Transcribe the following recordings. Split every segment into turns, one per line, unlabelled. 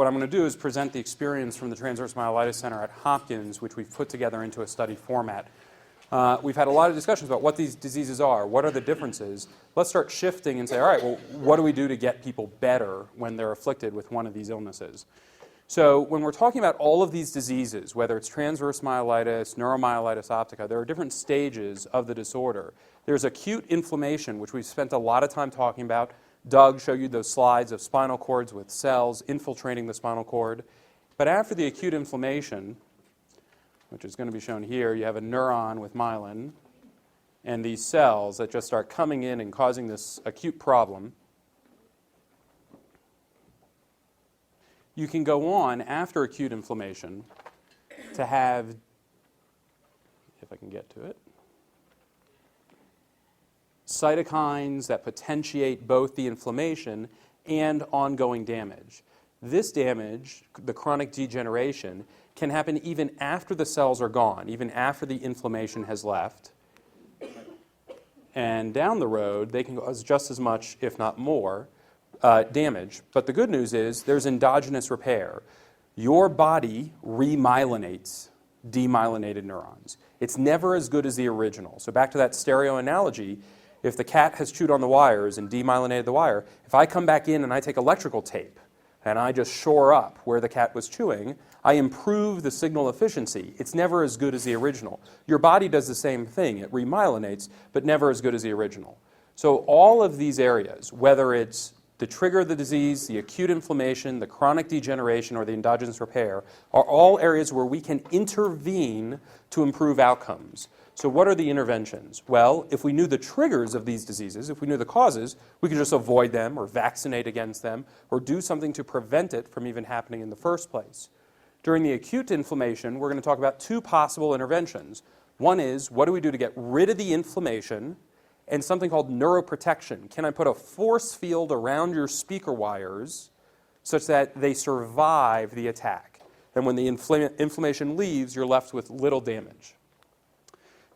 what I'm going to do is present the experience from the Transverse Myelitis Center at Hopkins, which we've put together into a study format. We've had a lot of discussions about what these diseases are, what are the differences. Let's start shifting and say, all right, well, what do we do to get people better when they're afflicted with one of these illnesses? So when we're talking about all of these diseases, whether it's transverse myelitis, neuromyelitis optica, there are different stages of the disorder. There's acute inflammation, which we've spent a lot of time talking about. Doug showed you those slides of spinal cords with cells infiltrating the spinal cord. But after the acute inflammation, which is going to be shown here, you have a neuron with myelin and these cells that just start coming in and causing this acute problem. You can go on after acute inflammation to have, if I can get to it, cytokines that potentiate both the inflammation and ongoing damage. This damage, the chronic degeneration, can happen even after the cells are gone, even after the inflammation has left. And down the road, they can cause just as much, if not more, damage. But the good news is there's endogenous repair. Your body remyelinates demyelinated neurons. It's never as good as the original. So back to that stereo analogy, if the cat has chewed on the wires and demyelinated the wire, if I come back in and I take electrical tape and I just shore up where the cat was chewing, I improve the signal efficiency. It's never as good as the original. Your body does the same thing. It remyelinates, but never as good as the original. So all of these areas, whether it's the trigger of the disease, the acute inflammation, the chronic degeneration, or the endogenous repair, are all areas where we can intervene to improve outcomes. So what are the interventions? Well, if we knew the triggers of these diseases, if we knew the causes, we could just avoid them or vaccinate against them or do something to prevent it from even happening in the first place. During the acute inflammation, we're going to talk about two possible interventions. One is, what do we do to get rid of the inflammation? And something called neuroprotection. Can I put a force field around your speaker wires such that they survive the attack? And when the inflammation leaves, you're left with little damage.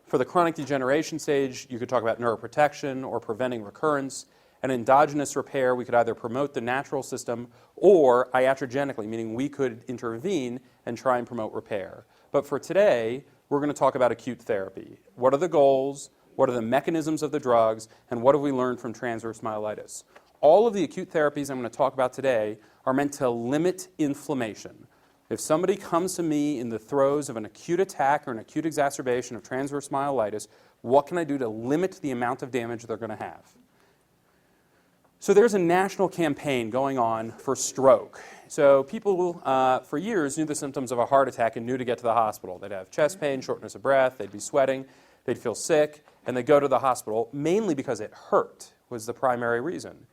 For the chronic degeneration stage, you could talk about neuroprotection or preventing recurrence. And endogenous repair, we could either promote the natural system or iatrogenically, meaning we could intervene and try and promote repair. But for today, we're going to talk about acute therapy. What are the goals? What are the mechanisms of the drugs, and what have we learned from transverse myelitis? All of the acute therapies I'm going to talk about today are meant to limit inflammation. If somebody comes to me in the throes of an acute attack or an acute exacerbation of transverse myelitis, what can I do to limit the amount of damage they're going to have? So there's a national campaign going on for stroke. So people for years knew the symptoms of a heart attack and knew to get to the hospital. They'd have chest pain, shortness of breath, they'd be sweating, they'd feel sick, and they'd go to the hospital, mainly because it hurt was the primary reason.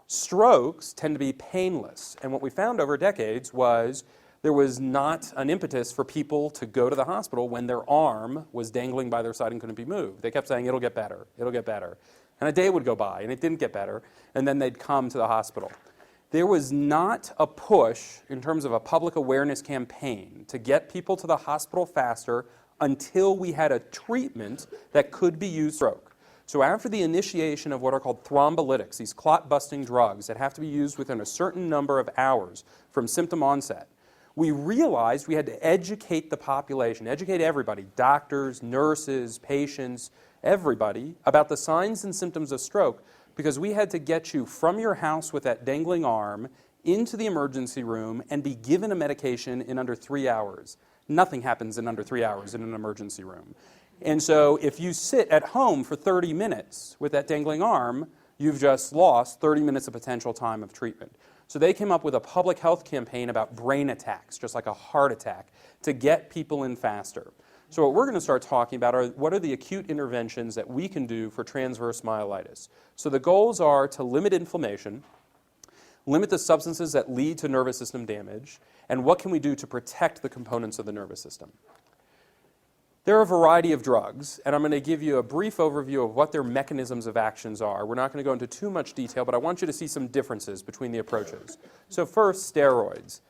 Strokes tend to be painless, and what we found over decades was there was not an impetus for people to go to the hospital when their arm was dangling by their side and couldn't be moved. They kept saying, it'll get better, it'll get better. And a day would go by, and it didn't get better, and then they'd come to the hospital. There was not a push in terms of a public awareness campaign to get people to the hospital faster until we had a treatment that could be used for stroke. So after the initiation of what are called thrombolytics, these clot-busting drugs that have to be used within a certain number of hours from symptom onset, we realized we had to educate the population, educate everybody, doctors, nurses, patients, everybody, about the signs and symptoms of stroke, because we had to get you from your house with that dangling arm into the emergency room and be given a medication in under 3 hours. Nothing happens in under 3 hours in an emergency room. And so if you sit at home for 30 minutes with that dangling arm, you've just lost 30 minutes of potential time of treatment. So they came up with a public health campaign about brain attacks, just like a heart attack, to get people in faster. So what we're going to start talking about are what are the acute interventions that we can do for transverse myelitis. So the goals are to limit inflammation, limit the substances that lead to nervous system damage, and what can we do to protect the components of the nervous system. There are a variety of drugs, and I'm going to give you a brief overview of what their mechanisms of actions are. We're not going to go into too much detail, but I want you to see some differences between the approaches. So first, steroids.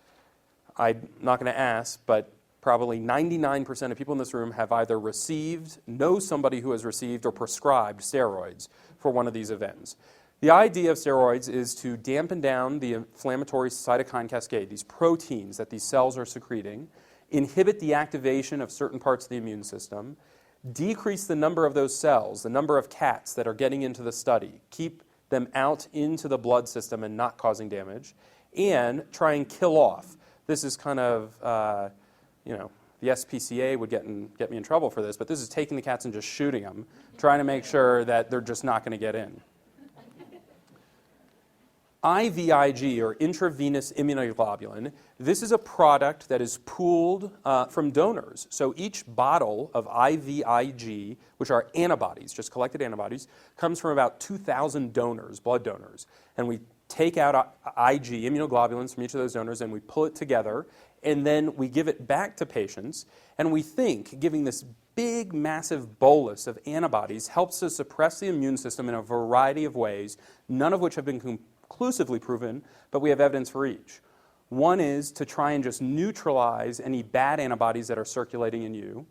I'm not going to ask, but probably 99% of people in this room have either received, know somebody who has received, or prescribed steroids for one of these events. The idea of steroids is to dampen down the inflammatory cytokine cascade, these proteins that these cells are secreting, inhibit the activation of certain parts of the immune system, decrease the number of those cells, the number of cats that are getting into the study, keep them out into the blood system and not causing damage, and try and kill off. This is kind of, the SPCA would get me in trouble for this, but this is taking the cats and just shooting them, trying to make sure that they're just not going to get in. IVIG, or intravenous immunoglobulin, this is a product that is pooled from donors. So each bottle of IVIG, which are antibodies, just collected antibodies, comes from about 2,000 donors, blood donors. And we take out IG, immunoglobulins from each of those donors, and we pull it together, and then we give it back to patients. And we think giving this big, massive bolus of antibodies helps to suppress the immune system in a variety of ways, none of which have been conclusively proven, but we have evidence for each. One is to try and just neutralize any bad antibodies that are circulating in you.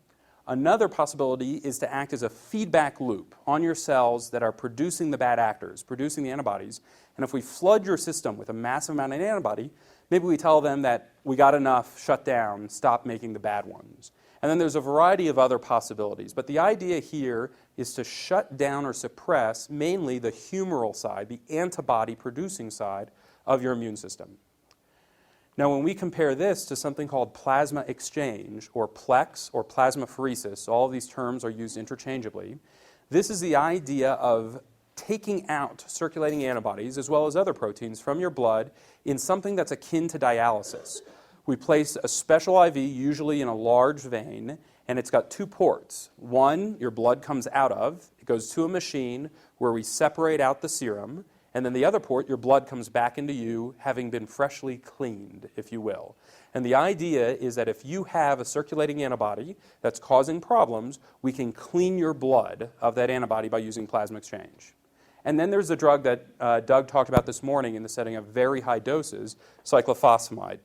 Another possibility is to act as a feedback loop on your cells that are producing the bad actors, producing the antibodies. And if we flood your system with a massive amount of antibody, maybe we tell them that we got enough, shut down, stop making the bad ones. And then there's a variety of other possibilities. But the idea here is to shut down or suppress mainly the humoral side, the antibody-producing side of your immune system. Now, when we compare this to something called plasma exchange, or PLEX, or plasmapheresis, all of these terms are used interchangeably, this is the idea of taking out circulating antibodies, as well as other proteins, from your blood in something that's akin to dialysis. We place a special IV, usually in a large vein, and it's got two ports. One, your blood comes out of. It goes to a machine where we separate out the serum. And then the other port, your blood comes back into you, having been freshly cleaned, if you will. And the idea is that if you have a circulating antibody that's causing problems, we can clean your blood of that antibody by using plasma exchange. And then there's a drug that Doug talked about this morning in the setting of very high doses, cyclophosphamide.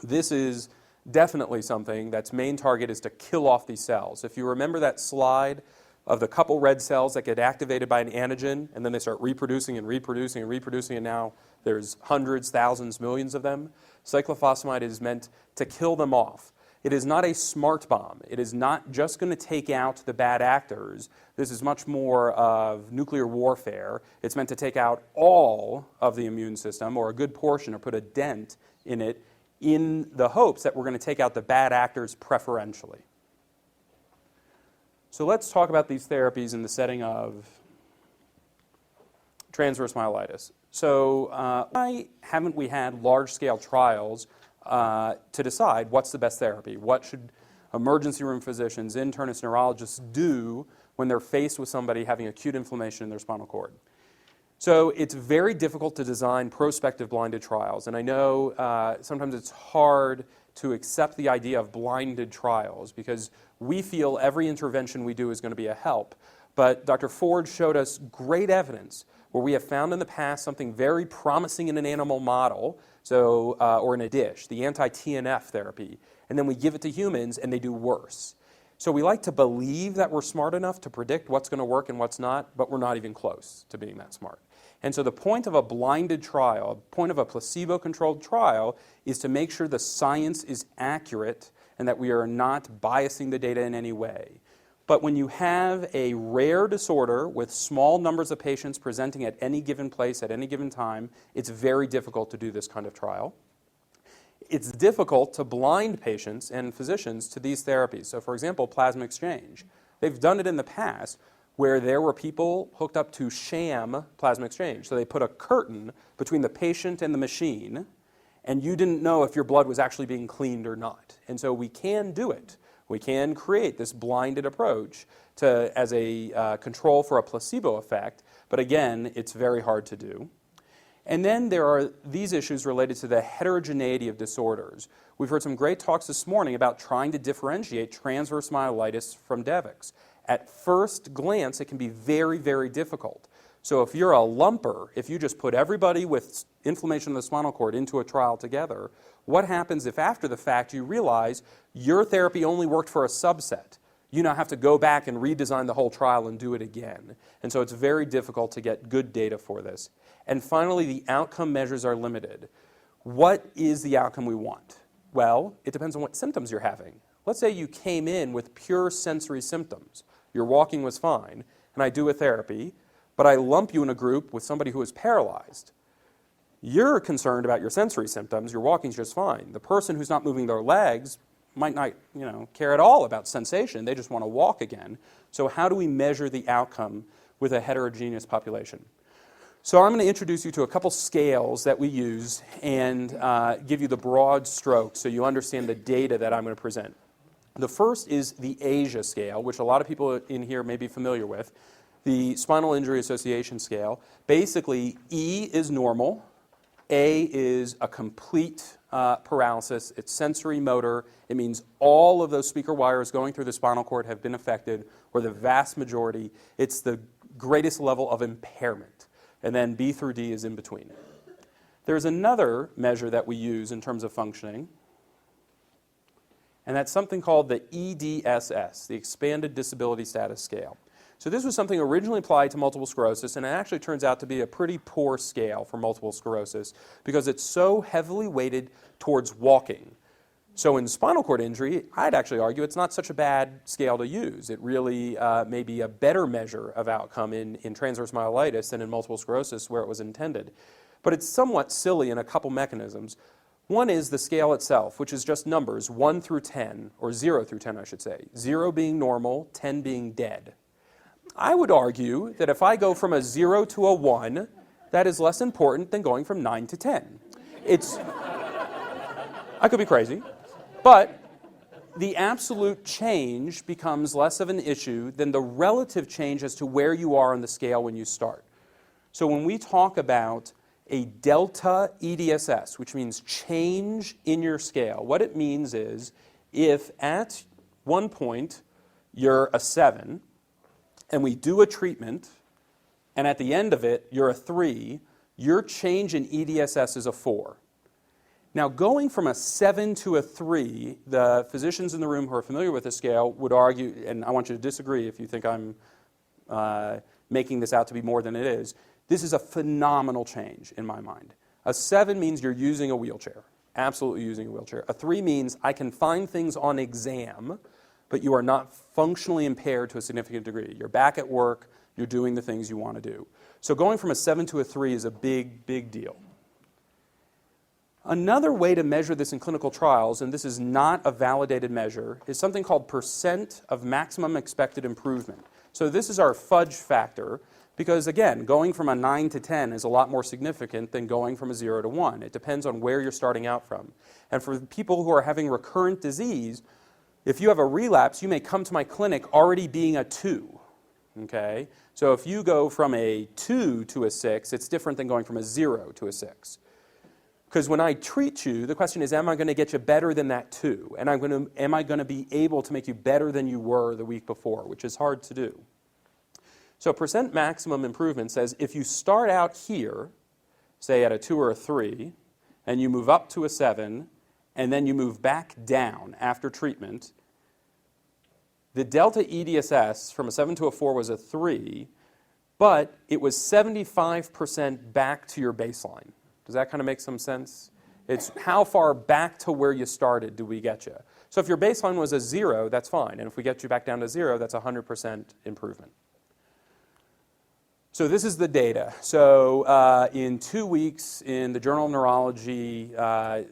This is definitely something that's main target is to kill off these cells. If you remember that slide of the couple red cells that get activated by an antigen, and then they start reproducing and reproducing and reproducing, and now there's hundreds, thousands, millions of them, cyclophosphamide is meant to kill them off. It is not a smart bomb. It is not just going to take out the bad actors. This is much more of nuclear warfare. It's meant to take out all of the immune system, or a good portion, or put a dent in it, in the hopes that we're going to take out the bad actors preferentially. So let's talk about these therapies in the setting of transverse myelitis. So why haven't we had large-scale trials to decide what's the best therapy? What should emergency room physicians, internists, neurologists do when they're faced with somebody having acute inflammation in their spinal cord? So it's very difficult to design prospective blinded trials. And I know sometimes it's hard to accept the idea of blinded trials because we feel every intervention we do is going to be a help. But Dr. Ford showed us great evidence where we have found in the past something very promising in an animal model, or in a dish, the anti-TNF therapy, and then we give it to humans and they do worse. So we like to believe that we're smart enough to predict what's going to work and what's not, but we're not even close to being that smart. And so the point of a blinded trial, the point of a placebo-controlled trial, is to make sure the science is accurate and that we are not biasing the data in any way. But when you have a rare disorder with small numbers of patients presenting at any given place at any given time, it's very difficult to do this kind of trial. It's difficult to blind patients and physicians to these therapies. So for example, plasma exchange. They've done it in the past where there were people hooked up to sham plasma exchange. So they put a curtain between the patient and the machine, and you didn't know if your blood was actually being cleaned or not. And so we can do it. We can create this blinded approach as a control for a placebo effect, but again, it's very hard to do. And then there are these issues related to the heterogeneity of disorders. We've heard some great talks this morning about trying to differentiate transverse myelitis from Devic's. At first glance, it can be very, very difficult. So if you're a lumper, if you just put everybody with inflammation of the spinal cord into a trial together, what happens if after the fact you realize your therapy only worked for a subset? you now have to go back and redesign the whole trial and do it again. And so it's very difficult to get good data for this. And finally, the outcome measures are limited. What is the outcome we want? Well, it depends on what symptoms you're having. Let's say you came in with pure sensory symptoms. Your walking was fine, and I do a therapy, but I lump you in a group with somebody who is paralyzed. You're concerned about your sensory symptoms. Your walking's just fine. The person who's not moving their legs might not, care at all about sensation. They just want to walk again. So how do we measure the outcome with a heterogeneous population? So I'm going to introduce you to a couple scales that we use and give you the broad strokes so you understand the data that I'm going to present. The first is the ASIA scale, which a lot of people in here may be familiar with, the Spinal Injury Association scale. Basically, E is normal, A is a complete paralysis, it's sensory motor. It means all of those speaker wires going through the spinal cord have been affected, or the vast majority. It's the greatest level of impairment. And then B through D is in between. There's another measure that we use in terms of functioning, and that's something called the EDSS, the Expanded Disability Status Scale. So this was something originally applied to multiple sclerosis, and it actually turns out to be a pretty poor scale for multiple sclerosis because it's so heavily weighted towards walking. So in spinal cord injury, I'd actually argue it's not such a bad scale to use. It really may be a better measure of outcome in transverse myelitis than in multiple sclerosis where it was intended. But it's somewhat silly in a couple mechanisms. One is the scale itself, which is just numbers, 1 through 10, or 0 through 10, I should say. 0 being normal, 10 being dead. I would argue that if I go from a 0 to a 1, that is less important than going from 9 to 10. I could be crazy, but the absolute change becomes less of an issue than the relative change as to where you are on the scale when you start. So when we talk about a delta EDSS, which means change in your scale, what it means is if at one point you're a 7, and we do a treatment, and at the end of it, you're a 3, your change in EDSS is a 4. Now, going from a 7 to a 3, the physicians in the room who are familiar with the scale would argue, and I want you to disagree if you think I'm making this out to be more than it is, this is a phenomenal change in my mind. A 7 means you're using a wheelchair, absolutely using a wheelchair. A 3 means I can find things on exam, but you are not functionally impaired to a significant degree. You're back at work, you're doing the things you want to do. So going from a 7 to a 3 is a big, big deal. Another way to measure this in clinical trials, and this is not a validated measure, is something called percent of maximum expected improvement. So this is our fudge factor, because again, going from a 9 to 10 is a lot more significant than going from a 0 to 1. It depends on where you're starting out from. And for people who are having recurrent disease, if you have a relapse, you may come to my clinic already being a 2, okay? So if you go from a 2 to a 6, it's different than going from a 0 to a 6. Because when I treat you, the question is, am I going to get you better than that 2? And am I going to be able to make you better than you were the week before, which is hard to do. So percent maximum improvement says if you start out here, say at a 2 or a 3, and you move up to a 7, and then you move back down after treatment, the delta EDSS from a 7 to a 4 was a 3, but it was 75% back to your baseline. Does that kind of make some sense? It's how far back to where you started do we get you? So if your baseline was a 0, that's fine. And if we get you back down to 0, that's 100% improvement. So this is the data. So in 2 weeks in the Journal of Neurology,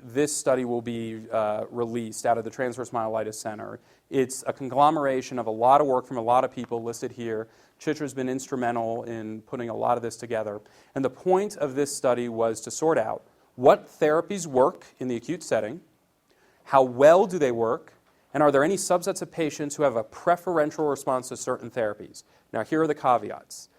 this study will be released out of the Transverse Myelitis Center. It's a conglomeration of a lot of work from a lot of people listed here. Chitra's been instrumental in putting a lot of this together. And the point of this study was to sort out what therapies work in the acute setting, how well do they work, and are there any subsets of patients who have a preferential response to certain therapies? Now here are the caveats.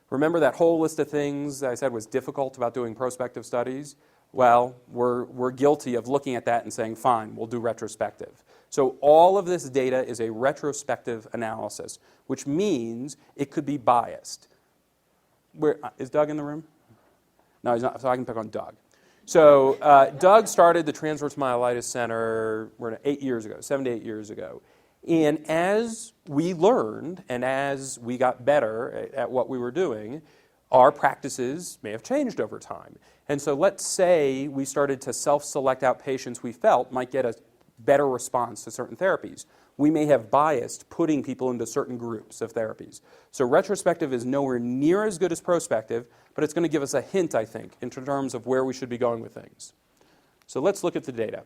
Remember that whole list of things that I said was difficult about doing prospective studies? Well, we're guilty of looking at that and saying, fine, we'll do retrospective. So all of this data is a retrospective analysis, which means it could be biased. Is Doug in the room? No, he's not, so I can pick on Doug. So Doug started the Transverse Myelitis Center 7 to 8 years ago. And as we learned and as we got better at what we were doing, our practices may have changed over time. And so let's say we started to self-select out patients we felt might get a better response to certain therapies. We may have biased putting people into certain groups of therapies. So retrospective is nowhere near as good as prospective, but it's going to give us a hint, I think, in terms of where we should be going with things. So let's look at the data.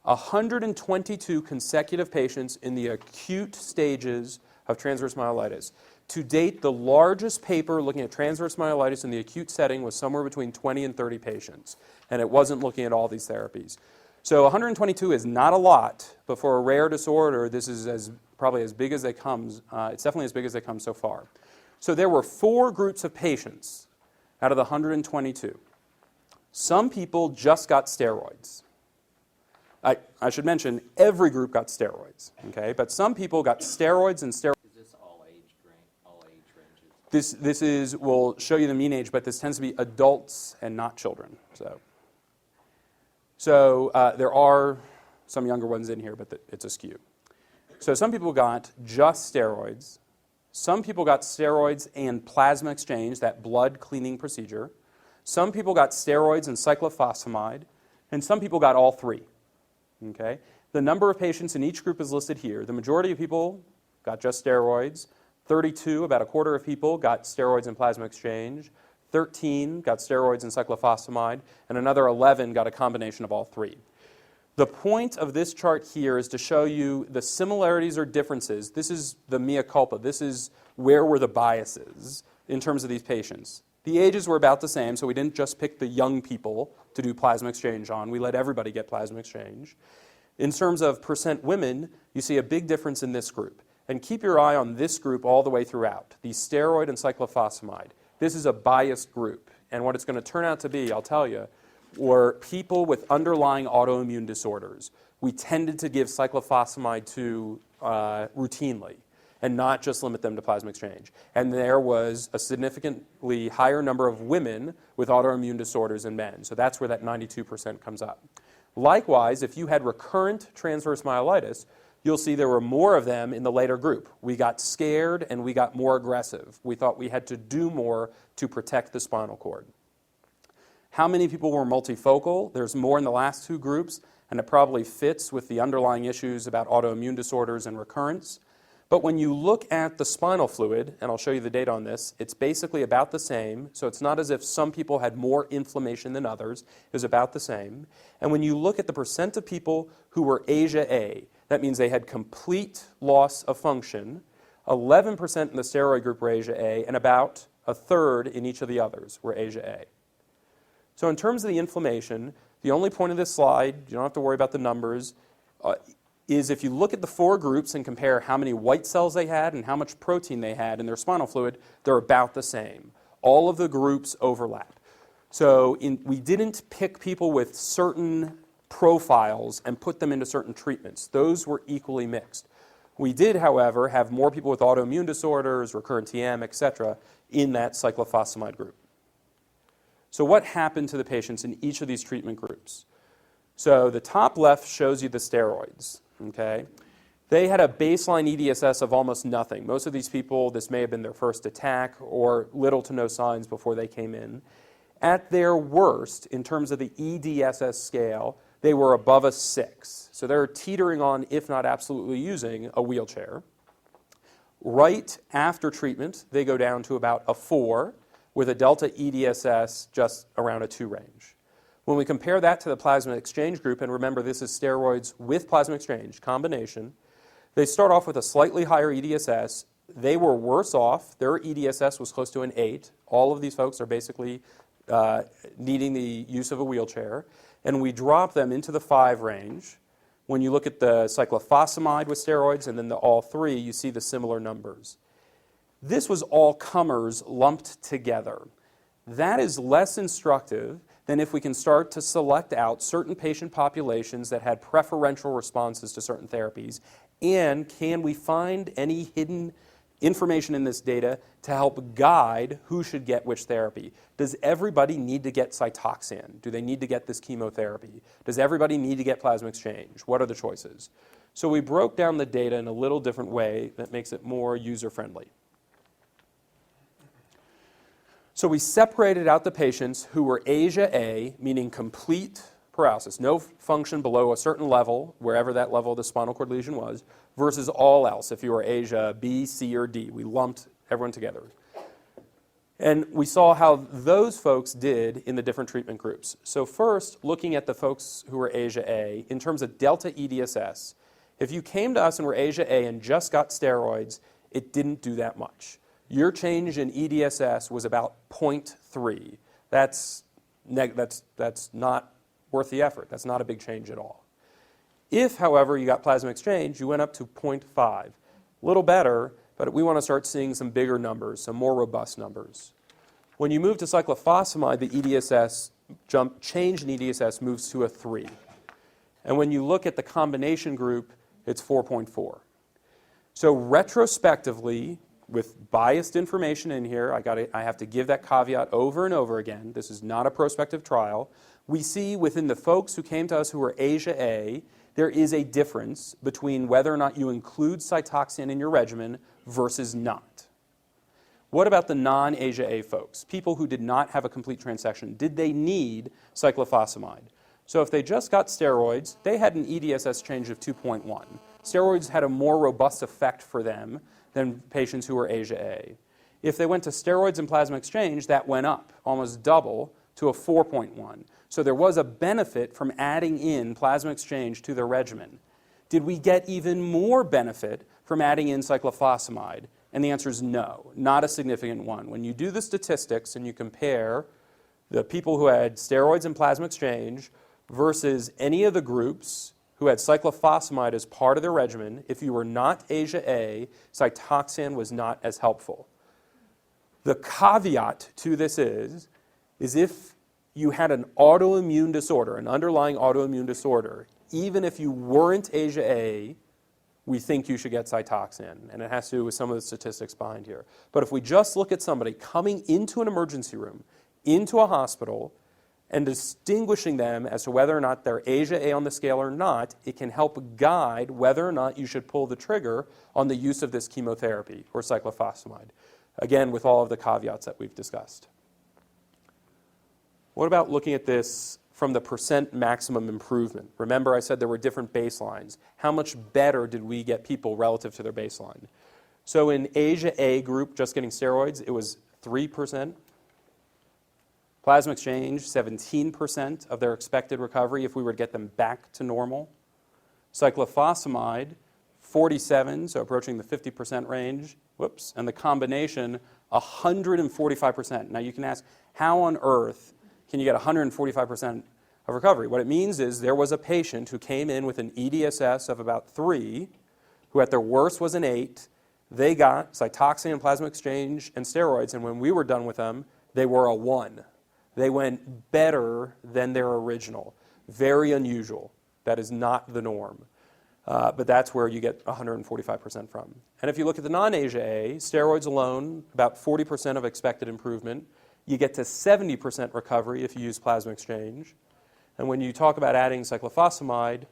122 consecutive patients in the acute stages of transverse myelitis. To date, the largest paper looking at transverse myelitis in the acute setting was somewhere between 20 and 30 patients, and it wasn't looking at all these therapies. So 122 is not a lot, but for a rare disorder, this is probably as big as they come. It's definitely as big as they come so far. So there were 4 groups of patients out of the 122. Some people just got steroids. I should mention, every group got steroids, okay? But some people got steroids and steroids.
Is this all age ranges?
This is, we'll show you the mean age, but this tends to be adults and not children. So there are some younger ones in here, but it's askew. So some people got just steroids. Some people got steroids and plasma exchange, that blood cleaning procedure. Some people got steroids and cyclophosphamide, and some people got all 3. Okay? The number of patients in each group is listed here. The majority of people got just steroids. 32, about a quarter of people, got steroids and plasma exchange. 13 got steroids and cyclophosphamide, and another 11 got a combination of all 3. The point of this chart here is to show you the similarities or differences. This is the mea culpa. This is where were the biases in terms of these patients. The ages were about the same, so we didn't just pick the young people to do plasma exchange on. We let everybody get plasma exchange. In terms of percent women, you see a big difference in this group. And keep your eye on this group all the way throughout, the steroid and cyclophosphamide. This is a biased group. And what it's going to turn out to be, I'll tell you, were people with underlying autoimmune disorders. We tended to give cyclophosphamide to routinely and not just limit them to plasma exchange. And there was a significantly higher number of women with autoimmune disorders than men. So that's where that 92% comes up. Likewise, if you had recurrent transverse myelitis, you'll see there were more of them in the later group. We got scared and we got more aggressive. We thought we had to do more to protect the spinal cord. How many people were multifocal? There's more in the last 2 groups, and it probably fits with the underlying issues about autoimmune disorders and recurrence. But when you look at the spinal fluid, and I'll show you the data on this, it's basically about the same. So it's not as if some people had more inflammation than others. It was about the same. And when you look at the percent of people who were ASIA A, that means they had complete loss of function. 11% in the steroid group were ASIA A, and about a third in each of the others were ASIA A. So in terms of the inflammation, the only point of this slide, you don't have to worry about the numbers, is if you look at the 4 groups and compare how many white cells they had and how much protein they had in their spinal fluid, they're about the same. All of the groups overlap. So we didn't pick people with certain profiles and put them into certain treatments. Those were equally mixed. We did, however, have more people with autoimmune disorders, recurrent TM, etc., in that cyclophosphamide group. So what happened to the patients in each of these treatment groups? So the top left shows you the steroids. Okay? They had a baseline EDSS of almost nothing. Most of these people, this may have been their first attack or little to no signs before they came in. At their worst, in terms of the EDSS scale, they were above a 6. So they're teetering on, if not absolutely using, a wheelchair. Right after treatment, they go down to about a 4, with a delta EDSS just around a 2 range. When we compare that to the plasma exchange group, and remember this is steroids with plasma exchange, combination, they start off with a slightly higher EDSS. They were worse off. Their EDSS was close to an 8. All of these folks are basically needing the use of a wheelchair. And we drop them into the 5 range. When you look at the cyclophosphamide with steroids and then the all 3, you see the similar numbers. This was all comers lumped together. That is less instructive than if we can start to select out certain patient populations that had preferential responses to certain therapies, and can we find any hidden information in this data to help guide who should get which therapy. Does everybody need to get Cytoxan? Do they need to get this chemotherapy? Does everybody need to get plasma exchange? What are the choices? So we broke down the data in a little different way that makes it more user-friendly. So we separated out the patients who were Asia A, meaning complete paralysis, no function below a certain level, wherever that level of the spinal cord lesion was, versus all else, if you were Asia B, C, or D. We lumped everyone together. And we saw how those folks did in the different treatment groups. So first, looking at the folks who were Asia A, in terms of delta EDSS, if you came to us and were Asia A and just got steroids, it didn't do that much. Your change in EDSS was about 0.3. That's not worth the effort. That's not a big change at all. If, however, you got plasma exchange, you went up to 0.5. A little better, but we want to start seeing some bigger numbers, some more robust numbers. When you move to cyclophosphamide, the EDSS change in EDSS moves to a 3. And when you look at the combination group, it's 4.4. So retrospectively, with biased information in here, I have to give that caveat over and over again. This is not a prospective trial. We see within the folks who came to us who were Asia A, there is a difference between whether or not you include Cytoxan in your regimen versus not. What about the non-Asia A folks, people who did not have a complete transection? Did they need cyclophosphamide? So if they just got steroids, they had an EDSS change of 2.1. Steroids had a more robust effect for them than patients who were Asia A. If they went to steroids and plasma exchange, that went up, almost double, to a 4.1. So there was a benefit from adding in plasma exchange to their regimen. Did we get even more benefit from adding in cyclophosphamide? And the answer is no, not a significant one. When you do the statistics and you compare the people who had steroids and plasma exchange versus any of the groups who had cyclophosphamide as part of their regimen, if you were not Asia A, Cytoxan was not as helpful. The caveat to this is if you had an autoimmune disorder, an underlying autoimmune disorder, even if you weren't Asia A, we think you should get Cytoxan, and it has to do with some of the statistics behind here. But if we just look at somebody coming into an emergency room, into a hospital, and distinguishing them as to whether or not they're Asia A on the scale or not, it can help guide whether or not you should pull the trigger on the use of this chemotherapy or cyclophosphamide. Again, with all of the caveats that we've discussed. What about looking at this from the percent maximum improvement? Remember I said there were different baselines. How much better did we get people relative to their baseline? So in Asia A group, just getting steroids, it was 3%. Plasma exchange, 17% of their expected recovery if we were to get them back to normal. Cyclophosphamide, 47, so approaching the 50% range. Whoops. And the combination, 145%. Now you can ask, how on earth can you get 145% of recovery? What it means is there was a patient who came in with an EDSS of about 3, who at their worst was an 8. They got Cytoxan and plasma exchange and steroids, and when we were done with them, they were a 1. They went better than their original. Very unusual. That is not the norm. But that's where you get 145% from. And if you look at the non-Asia A, steroids alone, about 40% of expected improvement. You get to 70% recovery if you use plasma exchange. And when you talk about adding cyclophosphamide,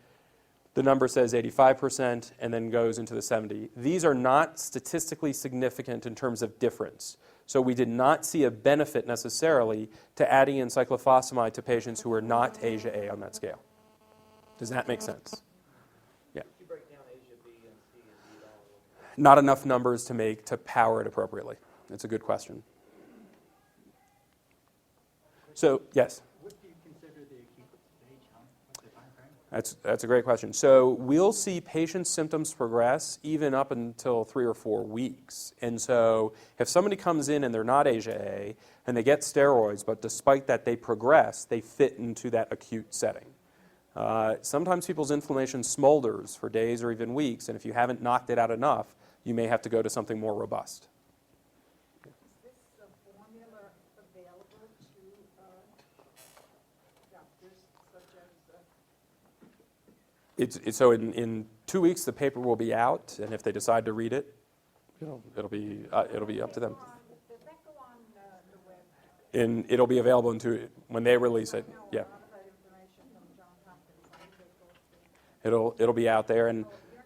the number says 85% and then goes into the 70. These are not statistically significant in terms of difference. So we did not see a benefit necessarily to adding in cyclophosphamide to patients who were not Asia A on that scale. Does that make sense? Yeah.
You break down Asia B and C and D all.
Not enough numbers to power it appropriately. It's a good question. So, yes?
What do you consider the acute stage? What's the time frame?
That's a great question. So we'll see patients' symptoms progress even up until 3 or 4 weeks. And so if somebody comes in and they're not Asia A and they get steroids, but despite that they progress, they fit into that acute setting. Sometimes people's inflammation smolders for days or even weeks, and if you haven't knocked it out enough, you may have to go to something more robust. So in 2 weeks the paper will be out, and if they decide to read it, it'll be up to them.
Does that go on the web?
And it'll be available when they release it. Yeah.
A lot of that information from Johns Hopkins.
It'll be out there, and
You're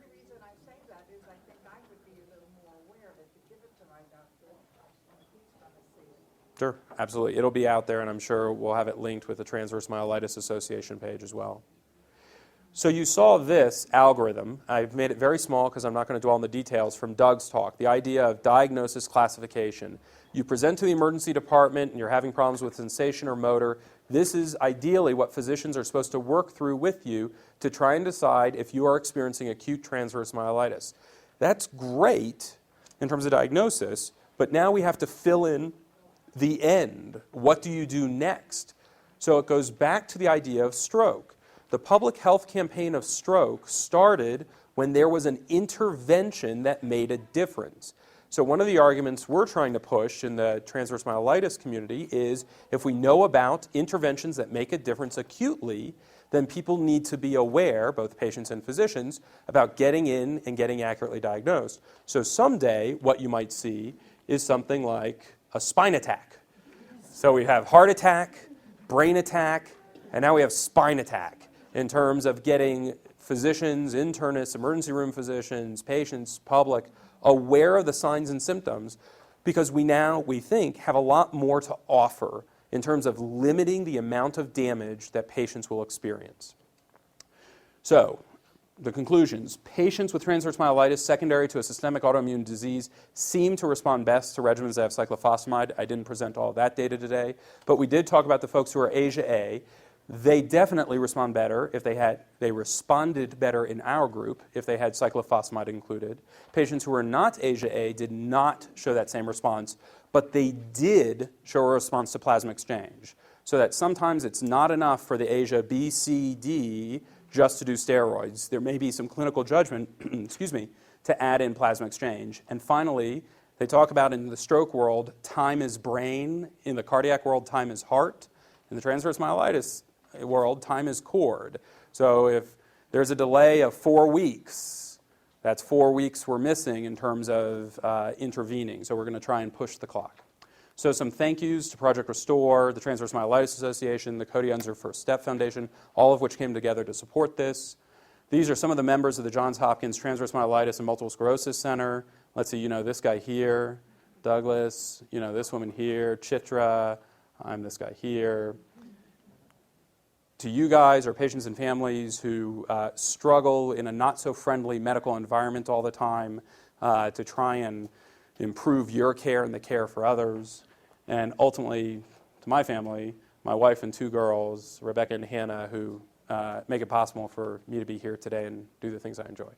Sure, absolutely. It'll be out there, and I'm sure we'll have it linked with the Transverse Myelitis Association page as well. So you saw this algorithm. I've made it very small because I'm not going to dwell on the details from Doug's talk, the idea of diagnosis classification. You present to the emergency department and you're having problems with sensation or motor. This is ideally what physicians are supposed to work through with you to try and decide if you are experiencing acute transverse myelitis. That's great in terms of diagnosis, but now we have to fill in the end. What do you do next? So it goes back to the idea of stroke. The public health campaign of stroke started when there was an intervention that made a difference. So one of the arguments we're trying to push in the transverse myelitis community is if we know about interventions that make a difference acutely, then people need to be aware, both patients and physicians, about getting in and getting accurately diagnosed. So someday what you might see is something like a spine attack. So we have heart attack, brain attack, and now we have spine attack in terms of getting physicians, internists, emergency room physicians, patients, public, aware of the signs and symptoms because we think, have a lot more to offer in terms of limiting the amount of damage that patients will experience. So, the conclusions. Patients with transverse myelitis secondary to a systemic autoimmune disease seem to respond best to regimens that have cyclophosphamide. I didn't present all that data today, but we did talk about the folks who are Asia A. They definitely respond better if they responded better in our group if they had cyclophosphamide included. Patients who were not Asia A did not show that same response, but they did show a response to plasma exchange. So that sometimes it's not enough for the Asia B, C, D just to do steroids. There may be some clinical judgment, to add in plasma exchange. And finally, they talk about in the stroke world, time is brain. In the cardiac world, time is heart. In the transverse myelitis world, time is cord. So if there's a delay of 4 weeks, that's 4 weeks we're missing in terms of intervening. So we're going to try and push the clock. So some thank yous to Project Restore, the Transverse Myelitis Association, the Cody Unser First Step Foundation, all of which came together to support this. These are some of the members of the Johns Hopkins Transverse Myelitis and Multiple Sclerosis Center. Let's see, this guy here, Douglas, this woman here, Chitra, I'm this guy here. To you guys, or patients and families who struggle in a not-so-friendly medical environment all the time to try and improve your care and the care for others. And ultimately, to my family, my wife and 2 girls, Rebecca and Hannah, who make it possible for me to be here today and do the things I enjoy.